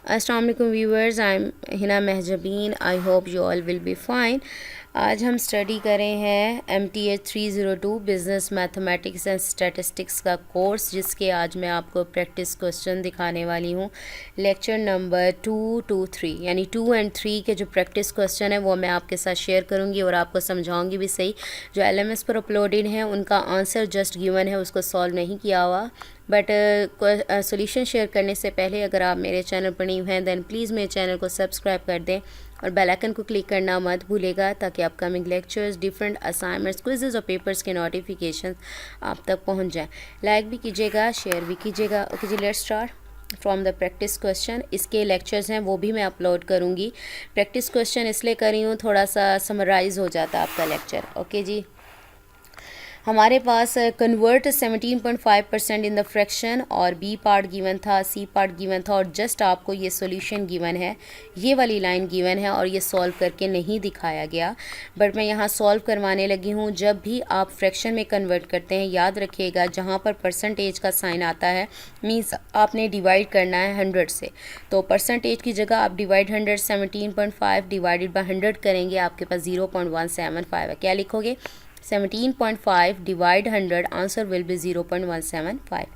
अस्सलाम वालेकुम viewers, I am Hina Mahjabeen. I hope you all will be fine. आज हम स्टडी करें हैं MTH 302 business mathematics and statistics का कोर्स, जिसके आज मैं आपको प्रैक्टिस क्वेश्चन दिखाने वाली हूँ। लेक्चर नंबर 223 यानी 2 और 3 के जो प्रैक्टिस क्वेश्चन है वो मैं आपके साथ शेयर करूँगी और आपको समझाऊँगी भी सही। जो LMS पर अपलोडेड हैं उनका आंसर जस्ट गिवन है, उसको सॉल्व नहीं किया हुआ। बट सॉल्यूशन शेयर करने से पहले अगर आप मेरे चैनल पर न्यू हैं देन प्लीज़ मेरे चैनल को सब्सक्राइब कर दें और बेल आइकन को क्लिक करना मत भूलेगा, ताकि upcoming lectures, different assignments, quizzes और पेपर्स के नोटिफिकेशन आप तक पहुंच जाएं। लाइक भी कीजिएगा, शेयर भी कीजिएगा। ओके जी, let's start from the practice question. इसके लेक्चर्स हैं वो भी मैं अपलोड करूँगी। प्रैक्टिस क्वेश्चन इसलिए करी हूँ, थोड़ा सा समराइज़ हो जाता है आपका लेक्चर। ओके जी, हमारे पास कन्वर्ट 17.5% इन द फ्रैक्शन और बी पार्ट गिवन था, सी पार्ट गिवन था और जस्ट आपको ये सॉल्यूशन गिवन है, ये वाली लाइन गिवन है और ये सॉल्व करके नहीं दिखाया गया। बट मैं यहाँ सॉल्व करवाने लगी हूँ। जब भी आप फ्रैक्शन में कन्वर्ट करते हैं याद रखिएगा, जहाँ पर परसेंटेज का साइन आता है मीन्स आपने डिवाइड करना है 100 से। तो परसेंटेज की जगह आप डिवाइड 100 17.5 डिवाइडेड बाई 100 करेंगे, आपके पास 0.175 है। क्या लिखोगे? 17.5 divide 100, answer will be 0.175।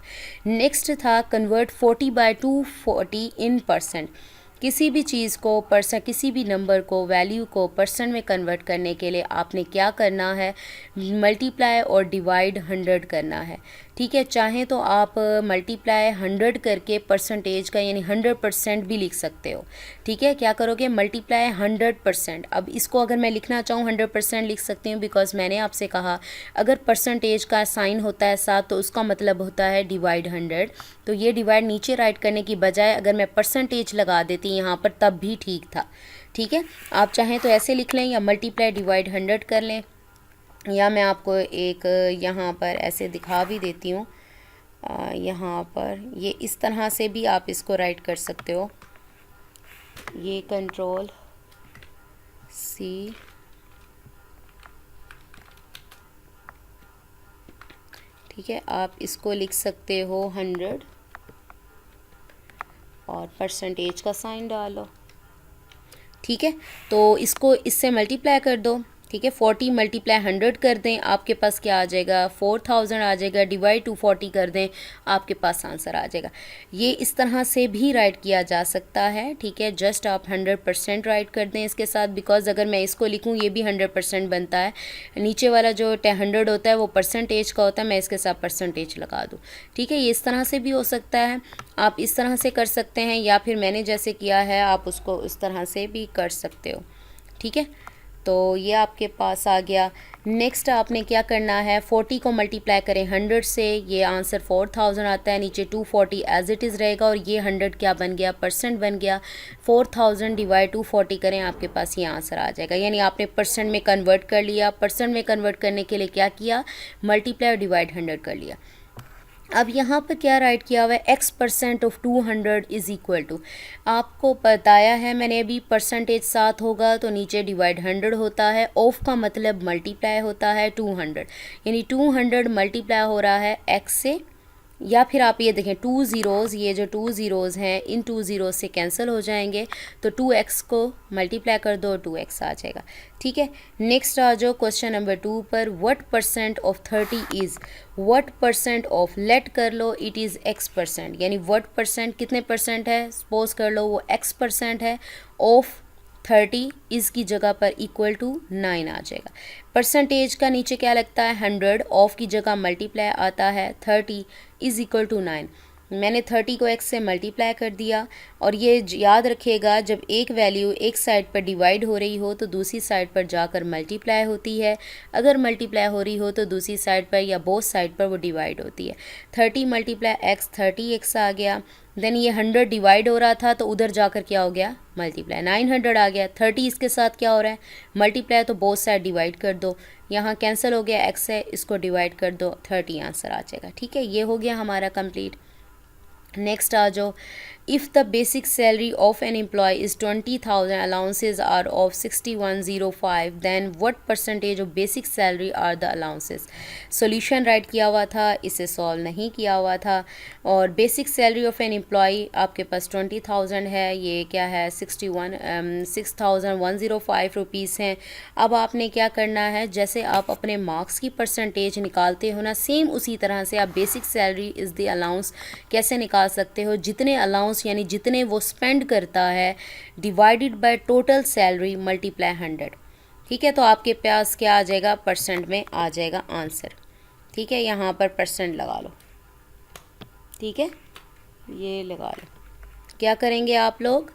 Next था कन्वर्ट 40/240 इन परसेंट। किसी भी चीज़ को परसेंट, किसी भी नंबर को, वैल्यू को परसेंट में कन्वर्ट करने के लिए आपने क्या करना है? मल्टीप्लाई और डिवाइड 100 करना है। ठीक है, चाहे तो आप मल्टीप्लाई 100 करके परसेंटेज का यानी 100% भी लिख सकते हो। ठीक है, क्या करोगे? मल्टीप्लाई 100%। अब इसको अगर मैं लिखना चाहूँ 100% लिख सकती हूँ, बिकॉज मैंने आपसे कहा अगर परसेंटेज का साइन होता है साथ तो उसका मतलब होता है डिवाइड 100। तो ये डिवाइड नीचे राइट करने की बजाय अगर मैं परसेंटेज लगा देती यहाँ पर तब भी ठीक था। ठीक है, आप चाहें तो ऐसे लिख लें या मल्टीप्लाई डिवाइड 100 कर लें, या मैं आपको एक यहाँ पर ऐसे दिखा भी देती हूँ। यहाँ पर ये इस तरह से भी आप इसको राइट कर सकते हो। ये कंट्रोल C, ठीक है, आप इसको लिख सकते हो 100 और परसेंटेज का साइन डालो। ठीक है, तो इसको इससे मल्टीप्लाई कर दो। ठीक है, 40 मल्टीप्लाई 100 कर दें, आपके पास क्या आ जाएगा? 4000 आ जाएगा। डिवाइड 240 कर दें, आपके पास आंसर आ जाएगा। ये इस तरह से भी राइट किया जा सकता है। ठीक है, जस्ट आप 100% राइट कर दें इसके साथ, बिकॉज अगर मैं इसको लिखूँ ये भी 100% बनता है। नीचे वाला जो 100 होता है वो परसेंटेज का होता है, मैं इसके साथ परसेंटेज लगा दूँ। ठीक है, ये इस तरह से भी हो सकता है, आप इस तरह से कर सकते हैं, या फिर मैंने जैसे किया है आप उसको इस तरह से भी कर सकते हो। ठीक है, तो ये आपके पास आ गया। नेक्स्ट आपने क्या करना है? 40 को मल्टीप्लाई करें 100 से, ये आंसर 4000 आता है। नीचे 240 एज इट इज़ रहेगा और ये 100 क्या बन गया? परसेंट बन गया। 4000 डिवाइड 240 करें, आपके पास ये आंसर आ जाएगा। यानी आपने परसेंट में कन्वर्ट कर लिया। परसेंट में कन्वर्ट करने के लिए क्या किया? मल्टीप्लाई और डिवाइड 100 कर लिया। अब यहाँ पर क्या राइट किया हुआ है? X% of 200 is equal to, आपको बताया है मैंने अभी परसेंटेज साथ होगा तो नीचे डिवाइड 100 होता है। ऑफ का मतलब मल्टीप्लाई होता है 200, यानी 200 मल्टीप्लाई हो रहा है X से। या फिर आप ये देखें 2 ज़ीरोज़, ये जो 2 ज़ीरोज़ हैं इन 2 ज़ीरोज़ से कैंसिल हो जाएंगे, तो 2x को मल्टीप्लाई कर दो, 2x आ जाएगा। ठीक है, नेक्स्ट आ जाओ क्वेश्चन नंबर 2 पर। What percent of 30 is, what percent of, let कर लो इट इज़ x%, यानी व्हाट परसेंट कितने परसेंट है? सपोज कर लो वो x% है। ऑफ 30 इस की जगह पर इक्वल टू 9 आ जाएगा। परसेंटेज का नीचे क्या लगता है? 100। ऑफ की जगह मल्टीप्लाई आता है 30 इज़ इक्वल टू 9। मैंने 30 को x से मल्टीप्लाई कर दिया। और ये याद रखिएगा, जब एक वैल्यू एक साइड पर डिवाइड हो रही हो तो दूसरी साइड पर जाकर मल्टीप्लाई होती है। अगर मल्टीप्लाई हो रही हो तो दूसरी साइड पर या बोथ साइड पर वो डिवाइड होती है। 30 मल्टीप्लाई x, 30x आ गया। देन ये 100 डिवाइड हो रहा था तो उधर जाकर क्या हो गया? मल्टीप्लाई, 900 आ गया। 30 इसके साथ क्या हो रहा है? मल्टीप्लाई, तो बोथ साइड डिवाइड कर दो। यहाँ कैंसिल हो गया, x है, इसको डिवाइड कर दो, 30 आंसर आ जाएगा। ठीक है, ये हो गया हमारा कंप्लीट। नेक्स्ट आ जाओ, If the basic salary of an employee is 20,000, allowances are of 6105, then what percentage of basic salary are the allowances? Solution right किया हुआ था, इसे सॉल्व नहीं किया हुआ था। और basic salary of an employee आपके पास 20,000 है, ये क्या है 6105 रुपीज़ हैं। अब आपने क्या करना है, जैसे आप अपने मार्क्स की परसेंटेज निकालते हो ना, सेम उसी तरह से आप basic salary is the allowance कैसे निकाल सकते हो, जितने अलाउंस यानी जितने वो स्पेंड करता है divided by total salary multiply 100। ठीक है, तो आपके पास क्या आ जाएगा, परसेंट में आ जाएगा आंसर। ठीक है, यहाँ पर परसेंट लगा लो। ठीक है, ये लगा लो। क्या करेंगे आप लोग,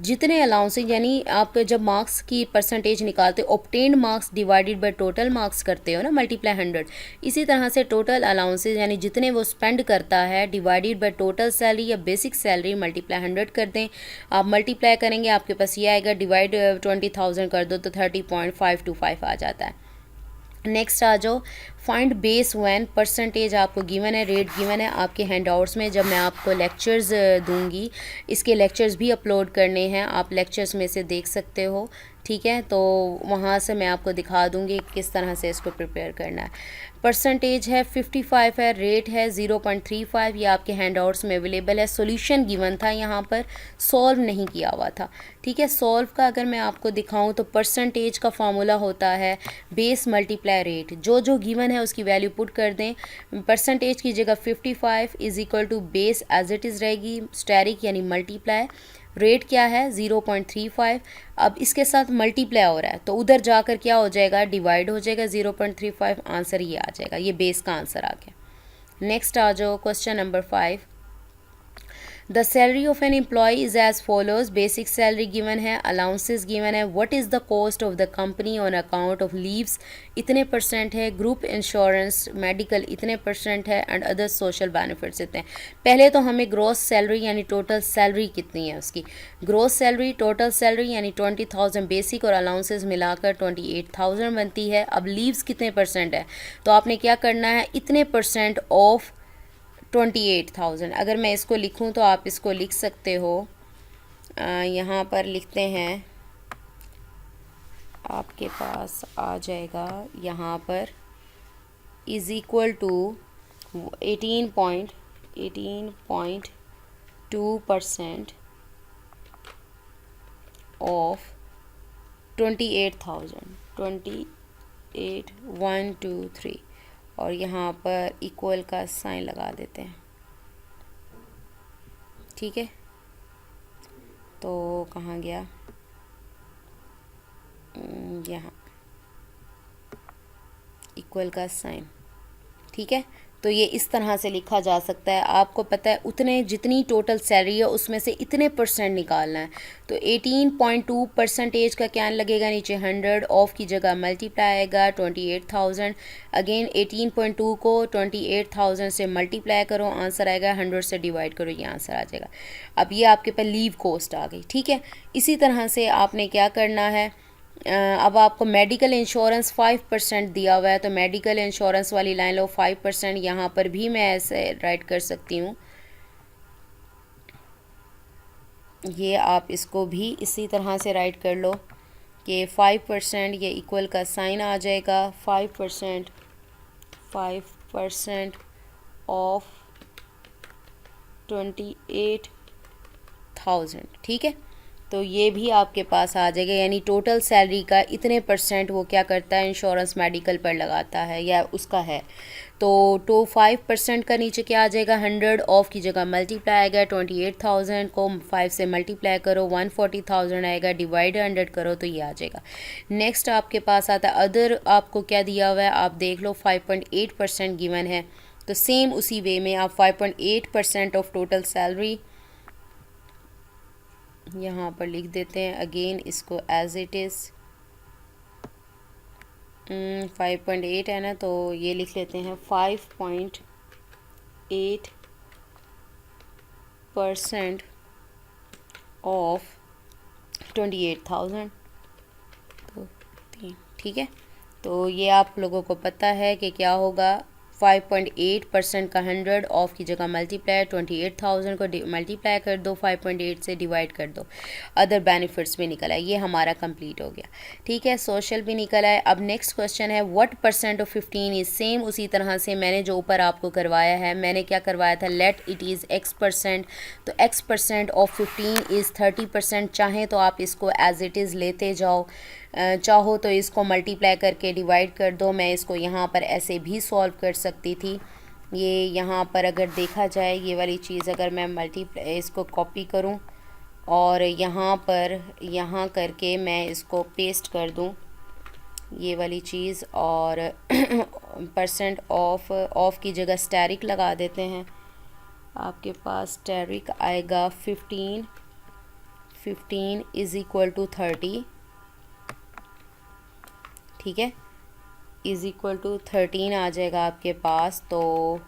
जितने अलाउंसेज यानी आप जब मार्क्स की परसेंटेज निकालते हो, obtained marks divided by total marks करते हो ना, मल्टीप्लाई 100। इसी तरह से टोटल अलाउंसेज यानी जितने वो स्पेंड करता है डिवाइडेड बाय टोटल सैलरी या बेसिक सैलरी मल्टीप्लाई 100 कर दें। आप मल्टीप्लाई करेंगे, आपके पास ये आएगा, डिवाइड 20,000 कर दो तो 30.525 आ जाता है। नेक्स्ट आ जाओ, फाइंड बेस व्हेन, परसेंटेज आपको गिवन है, रेट गिवन है आपके हैंडआउट्स में। जब मैं आपको लेक्चर्स दूंगी, इसके लेक्चर्स भी अपलोड करने हैं, आप लेक्चर्स में से देख सकते हो। ठीक है, तो वहाँ से मैं आपको दिखा दूंगी किस तरह से इसको प्रिपेयर करना है। परसेंटेज है 55 है, रेट है 0.35, ये आपके हैंडआउट्स में अवेलेबल है। सॉल्यूशन गिवन था, यहाँ पर सॉल्व नहीं किया हुआ था। ठीक है, सॉल्व का अगर मैं आपको दिखाऊं तो परसेंटेज का फार्मूला होता है बेस मल्टीप्लाई रेट, जो जो गिवन है उसकी वैल्यू पुट कर दें। परसेंटेज की जगह 55 is equal to base as it is रहेगी, स्टेरिक यानी मल्टीप्लाई, रेट क्या है 0.35, अब इसके साथ मल्टीप्लाई हो रहा है तो उधर जाकर क्या हो जाएगा, डिवाइड हो जाएगा 0.35, आंसर ये आ जाएगा, ये बेस का आंसर आ गया। नेक्स्ट आ जाओ, question number 5। The salary of an employee is as follows, basic salary given है, अलाउंसेस गिवन है, what is the cost of the company on account of leaves इतने परसेंट है, ग्रुप इंश्योरेंस मेडिकल इतने परसेंट है, एंड अदर सोशल बेनिफिट्स इतने। पहले तो हमें ग्रॉस सैलरी यानी टोटल सैलरी कितनी है उसकी, ग्रॉस सैलरी टोटल सैलरी यानी 20,000 बेसिक और अलाउंसेस मिलाकर 28,000 बनती है। अब लीव्स कितने परसेंट है, तो आपने क्या करना है, इतने परसेंट ऑफ 28,000। अगर मैं इसको लिखूं तो आप इसको लिख सकते हो, यहाँ पर लिखते हैं, आपके पास आ जाएगा यहाँ पर इज़ इक्वल टू 18.2% ऑफ 28,000, 28 1 2 3, और यहाँ पर इक्वल का साइन लगा देते हैं। ठीक है, तो कहाँ गया, यहाँ इक्वल का साइन। ठीक है, तो ये इस तरह से लिखा जा सकता है। आपको पता है उतने जितनी टोटल सैलरी है उसमें से इतने परसेंट निकालना है, तो 18.2 परसेंटेज का क्या लगेगा, नीचे 100 ऑफ की जगह मल्टीप्लाई आएगा 28,000। अगेन 18.2 को 28,000 से मल्टीप्लाई करो, आंसर आएगा, 100 से डिवाइड करो, ये आंसर आ जाएगा। अब ये आपके पास लीव कॉस्ट आ गई। ठीक है, इसी तरह से आपने क्या करना है, अब आपको मेडिकल इंश्योरेंस 5% दिया हुआ है, तो मेडिकल इंश्योरेंस वाली लाइन लो 5%, यहाँ पर भी मैं ऐसे राइट कर सकती हूँ, ये आप इसको भी इसी तरह से राइट कर लो कि 5%, ये इक्वल का साइन आ जाएगा, 5% ऑफ 28,000। ठीक है, तो ये भी आपके पास आ जाएगा, यानी टोटल सैलरी का इतने परसेंट वो क्या करता है, इंश्योरेंस मेडिकल पर लगाता है या उसका है। तो 5% का नीचे क्या आ जाएगा, 100 ऑफ की जगह मल्टीप्लाई आएगा, 28,000 को 5 से मल्टीप्लाई करो, 140,000 आएगा, डिवाइड 100 करो तो ये आ जाएगा। नेक्स्ट आपके पास आता है अदर, आपको क्या दिया हुआ है आप देख लो, 5.8% गिवन है, तो सेम उसी वे में आप 5.8% ऑफ टोटल सैलरी यहाँ पर लिख देते हैं। अगेन इसको एज इट इज़ 5.8 है ना, तो ये लिख लेते हैं 5.8% ऑफ 28,000, तो ठीक है, तो ये आप लोगों को पता है कि क्या होगा, 5.8% का 100 ऑफ की जगह मल्टीप्लाई, 28,000 को मल्टीप्लाई कर दो, 5.8 से डिवाइड कर दो, अदर बेनिफिट्स भी निकल आए। ये हमारा कंप्लीट हो गया, ठीक है। सोशल भी निकल आए। अब नेक्स्ट क्वेश्चन है what percent of 15 is same. उसी तरह से मैंने जो ऊपर आपको करवाया है, मैंने क्या करवाया था, लेट इट इज़ x%, तो x% ऑफ 15 इज़ 30%। चाहें तो आप इसको एज इट इज़ लेते जाओ, चाहो तो इसको मल्टीप्लाई करके डिवाइड कर दो। मैं इसको यहाँ पर ऐसे भी सॉल्व कर सकती थी। ये यहाँ पर अगर देखा जाए, ये वाली चीज़ अगर मैं मल्टीप्लाई इसको कॉपी करूँ और यहाँ पर यहाँ करके मैं इसको पेस्ट कर दूँ ये वाली चीज़, और परसेंट ऑफ की जगह स्टैरिक लगा देते हैं। आपके पास स्टैरिक आएगा 15 इज़ इक्वल टू 30, ठीक है, इज़ इक्वल टू 13 आ जाएगा आपके पास। तो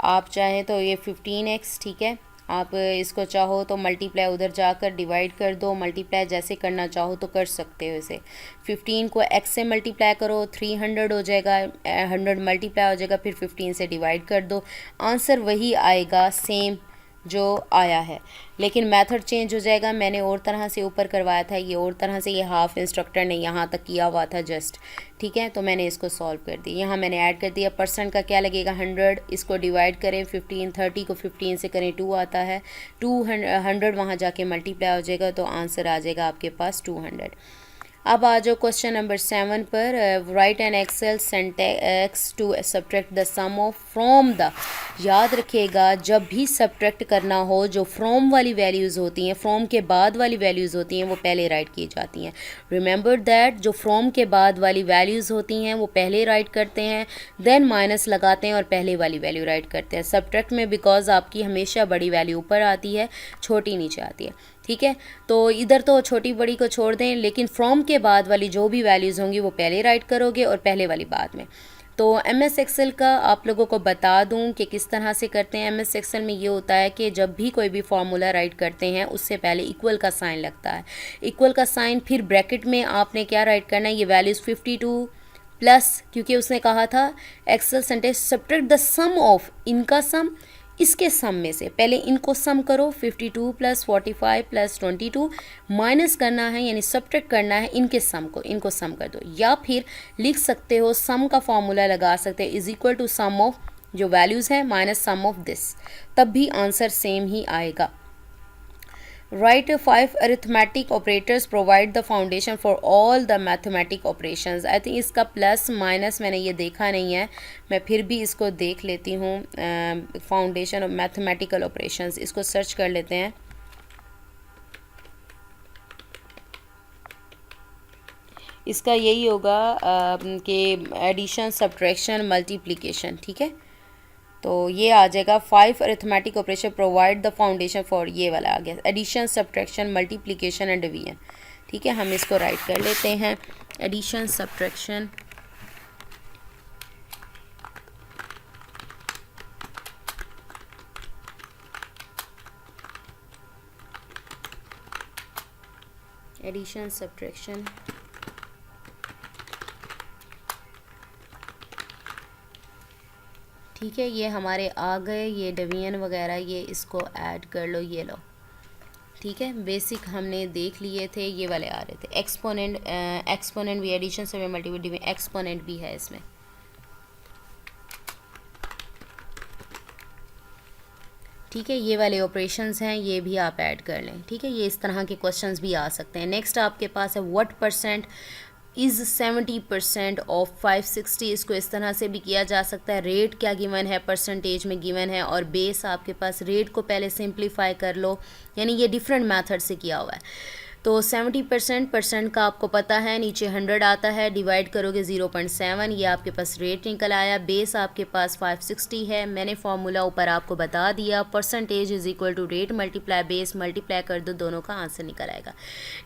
आप चाहें तो ये 15x, ठीक है, आप इसको चाहो तो मल्टीप्लाई उधर जाकर डिवाइड कर दो, मल्टीप्लाई जैसे करना चाहो तो कर सकते हो। इसे 15 को x से मल्टीप्लाई करो, 300 हो जाएगा, 100 मल्टीप्लाई हो जाएगा, फिर 15 से डिवाइड कर दो, आंसर वही आएगा सेम जो आया है, लेकिन मेथड चेंज हो जाएगा। मैंने और तरह से ऊपर करवाया था, ये और तरह से, ये हाफ इंस्ट्रक्टर ने यहाँ तक किया हुआ था जस्ट, ठीक है। तो मैंने इसको सॉल्व कर दिया, यहाँ मैंने ऐड कर दिया। परसेंट का क्या लगेगा, 100, इसको डिवाइड करें 15, 30 को 15 से करें 2 आता है, 200 वहाँ जाके मल्टीप्लाई हो जाएगा, तो आंसर आ जाएगा आपके पास 200। अब आ जाओ क्वेश्चन नंबर 7 पर। Write an Excel syntax to subtract the sum of from the. याद रखिएगा, जब भी सब्ट्रैक्ट करना हो, जो फ्रॉम वाली वैल्यूज़ होती हैं, फ्रॉम के बाद वाली वैल्यूज़ होती हैं, वो पहले राइट की जाती हैं। रिमेंबर दैट, जो फ्रॉम के बाद वाली वैल्यूज़ होती हैं वो पहले राइट करते हैं, देन माइनस लगाते हैं और पहले वाली वैल्यू राइट करते हैं। सब्ट्रैक्ट में बिकॉज आपकी हमेशा बड़ी वैल्यू ऊपर आती है, छोटी नीचे आती है, ठीक है। तो इधर तो छोटी बड़ी को छोड़ दें, लेकिन फ्रॉम के बाद वाली जो भी वैल्यूज़ होंगी वो पहले राइट करोगे और पहले वाली बाद में। तो MS एक्सेल का आप लोगों को बता दूं कि किस तरह से करते हैं। MS एक्सेल में ये होता है कि जब भी कोई भी फार्मूला राइट करते हैं उससे पहले इक्वल का साइन लगता है, इक्वल का साइन, फिर ब्रैकेट में आपने क्या राइट करना है, ये वैल्यूज़ 52 प्लस, क्योंकि उसने कहा था Excel sentence subtract the sum of, इनका सम इसके सम में से, पहले इनको सम करो, 52 प्लस 45 प्लस 22 माइनस करना है, यानी सब्ट्रैक्ट करना है इनके सम को, इनको सम कर दो। या फिर लिख सकते हो, सम का फॉर्मूला लगा सकते हैं, is equal to sum of जो वैल्यूज़ हैं माइनस सम ऑफ दिस, तब भी आंसर सेम ही आएगा। Write 5 arithmetic operators provide the foundation for all the mathematic operations. I think इसका प्लस माइनस मैंने ये देखा नहीं है, मैं फिर भी इसको देख लेती हूँ। फाउंडेशन ऑफ मैथमेटिकल ऑपरेशंस, इसको सर्च कर लेते हैं। इसका यही होगा कि एडिशन, सब्ट्रैक्शन, मल्टीप्लिकेशन, ठीक है। तो ये आ जाएगा 5 arithmetic operation provide the foundation for, ये वाला आ गया, addition, subtraction, multiplication and division, ठीक है। हम इसको राइट कर लेते हैं, एडिशन, सब्ट्रैक्शन, एडिशन, सब्ट्रैक्शन, ठीक है। ये हमारे आ गए, ये डिवीजन वगैरह, ये इसको ऐड कर लो, ये लो, ठीक है। बेसिक हमने देख लिए थे, ये वाले आ रहे थे। एक्सपोनेंट, एक्सपोनेंट भी, एडिशन से मल्टीप्लिकेशन में एक्सपोनेंट भी है इसमें, ठीक है। ये वाले ऑपरेशंस हैं, ये भी आप ऐड कर लें, ठीक है। ये इस तरह के क्वेश्चंस भी आ सकते हैं। नेक्स्ट आपके पास है व्हाट परसेंट इज़ 70% ऑफ 560, इसको इस तरह से भी किया जा सकता है। रेट क्या गिवन है, परसेंटेज में गिवन है, और बेस आपके पास, रेट को पहले सिंप्लीफाई कर लो, यानी ये डिफरेंट मेथड से किया हुआ है। तो 70% परसेंट का आपको पता है, नीचे 100 आता है, डिवाइड करोगे 0.7, ये आपके पास रेट निकल आया। बेस आपके पास 560 है, मैंने फार्मूला ऊपर आपको बता दिया, percentage is equal to rate multiply base, multiply कर दो, दोनों का आंसर निकल आएगा।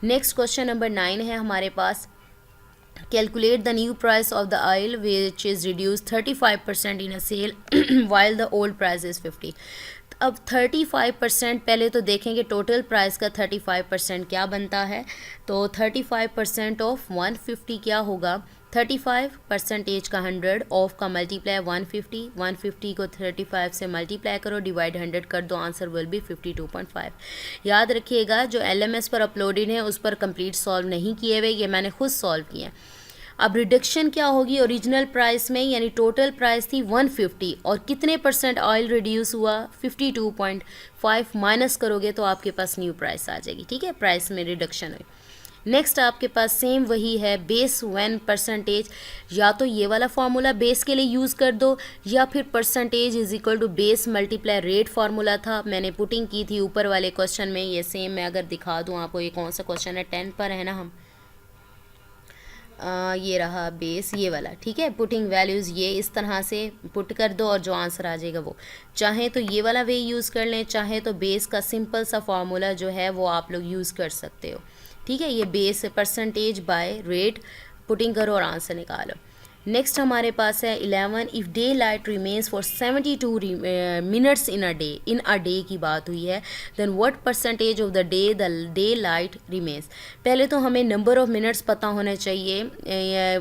नेक्स्ट क्वेश्चन नंबर 9 है हमारे पास। Calculate the new price of the oil which is reduced 35% in a sale while the old price is 50. अब 35% पहले तो देखेंगे टोटल प्राइस का 35% क्या बनता है। तो 35% ऑफ 150 क्या होगा, 35 परसेंटेज का 100 ऑफ का मल्टीप्लाई 150, 150 को 35 से मल्टीप्लाई करो, डिवाइड 100 कर दो, आंसर विल बी 52.5। याद रखिएगा जो LMS पर अपलोडेड है उस पर कंप्लीट सॉल्व नहीं किए हुए, ये मैंने खुद सॉल्व किए हैं। अब रिडक्शन क्या होगी ओरिजिनल प्राइस में, यानी टोटल प्राइस थी 150 और कितने परसेंट ऑयल रिड्यूस हुआ 52.5, माइनस करोगे तो आपके पास न्यू प्राइस आ जाएगी। ठीक है, प्राइस में रिडक्शन हुई। नेक्स्ट आपके पास सेम वही है, बेस व्हेन परसेंटेज, या तो ये वाला फार्मूला बेस के लिए यूज़ कर दो या फिर percentage is equal to base multiply rate formula था, मैंने पुटिंग की थी ऊपर वाले क्वेश्चन में। ये सेम मैं अगर दिखा दूँ आपको, ये कौन सा क्वेश्चन है, 10 पर है ना हम, ये रहा बेस ये वाला। ठीक है, पुटिंग वैल्यूज़ ये इस तरह से पुट कर दो और जो आंसर आ जाएगा वो, चाहे तो ये वाला वे यूज़ कर लें, चाहे तो बेस का सिंपल सा फार्मूला जो है वो आप लोग यूज़ कर सकते हो। ठीक है, ये base percentage by rate putting करो और आंसर निकालो। नेक्स्ट हमारे पास है 11, if daylight remains for 72 minutes in a day की बात हुई है, then what percentage of the daylight remains. पहले तो हमें नंबर ऑफ़ मिनट्स पता होने चाहिए,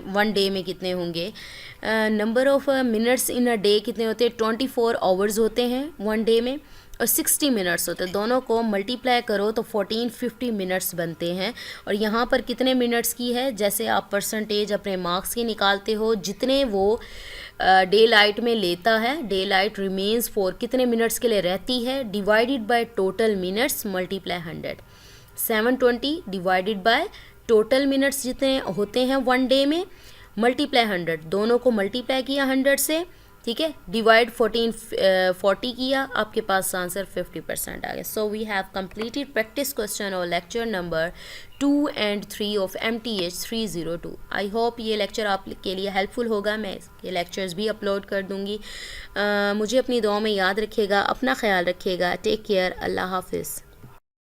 वन डे में कितने होंगे। Number of minutes in a day कितने होते हैं, 24 आवर्स होते हैं वन डे में और 60 मिनट्स होते हैं, दोनों को मल्टीप्लाई करो तो 1450 मिनट्स बनते हैं। और यहाँ पर कितने मिनट्स की है, जैसे आप परसेंटेज अपने मार्क्स की निकालते हो, जितने वो डे लाइट में लेता है, डे लाइट रिमेन्स फॉर कितने मिनट्स के लिए रहती है, divided by total minutes multiply 100। 720 divided by total minutes जितने होते हैं वन डे में मल्टीप्लाई 100, दोनों को मल्टीप्लाई किया 100 से। ठीक है, डिवाइड 40 किया, आपके पास आंसर 50% आ गया। So we have completed practice question और lecture number 2 and 3 of MTH 302। I hope ये लेक्चर आपके लिए हेल्पफुल होगा, मैं ये लेक्चर्स भी अपलोड कर दूँगी। मुझे अपनी दुआ में याद रखिएगा, अपना ख्याल रखिएगा, टेक केयर, अल्लाह हाफिज़।